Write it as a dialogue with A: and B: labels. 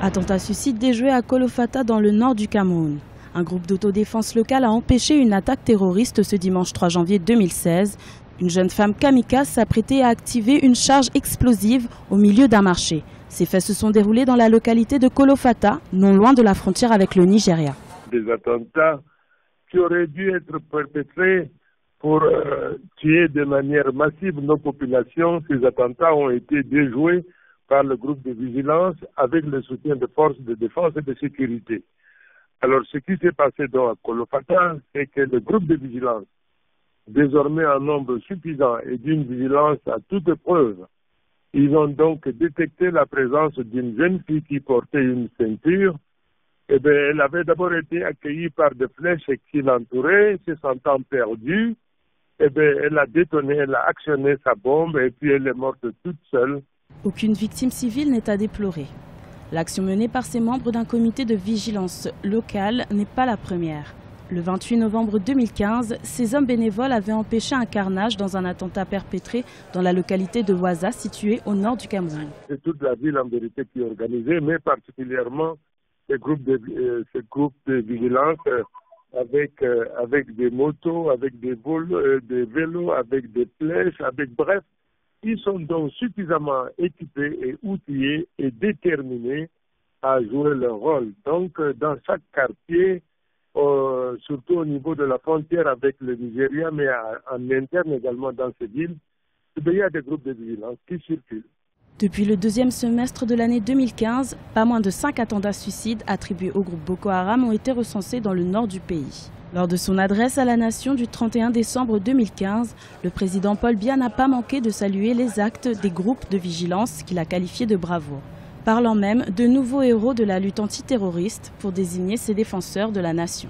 A: Attentat suicide déjoué à Kolofata dans le nord du Cameroun. Un groupe d'autodéfense locale a empêché une attaque terroriste ce dimanche 3 janvier 2016. Une jeune femme kamikaze s'apprêtait à activer une charge explosive au milieu d'un marché. Ces faits se sont déroulés dans la localité de Kolofata, non loin de la frontière avec le Nigeria.
B: Des attentats qui auraient dû être perpétrés pour tuer de manière massive nos populations. Ces attentats ont été déjoués par le groupe de vigilance avec le soutien de forces de défense et de sécurité. Alors ce qui s'est passé dans Kolofata, c'est que le groupe de vigilance, désormais en nombre suffisant et d'une vigilance à toute épreuve, ils ont donc détecté la présence d'une jeune fille qui portait une ceinture. Eh bien, elle avait d'abord été accueillie par des flèches qui l'entouraient, se sentant perdue. Eh bien, elle a détonné, elle a actionné sa bombe et puis elle est morte toute seule.
A: Aucune victime civile n'est à déplorer. L'action menée par ces membres d'un comité de vigilance local n'est pas la première. Le 28 novembre 2015, ces hommes bénévoles avaient empêché un carnage dans un attentat perpétré dans la localité de Waza, située au nord du Cameroun.
B: C'est toute la ville en vérité qui est organisée, mais particulièrement ces groupes de vigilance avec des motos, avec des vélos, avec des flèches, bref. Ils sont donc suffisamment équipés et outillés et déterminés à jouer leur rôle. Donc, dans chaque quartier, surtout au niveau de la frontière avec le Nigeria, mais en interne également dans ces villes, il y a des groupes de vigilance qui circulent.
A: Depuis le deuxième semestre de l'année 2015, pas moins de 5 attentats suicides attribués au groupe Boko Haram ont été recensés dans le nord du pays. Lors de son adresse à la nation du 31 décembre 2015, le président Paul Biya n'a pas manqué de saluer les actes des groupes de vigilance qu'il a qualifiés de bravoure, parlant même de nouveaux héros de la lutte antiterroriste pour désigner ses défenseurs de la nation.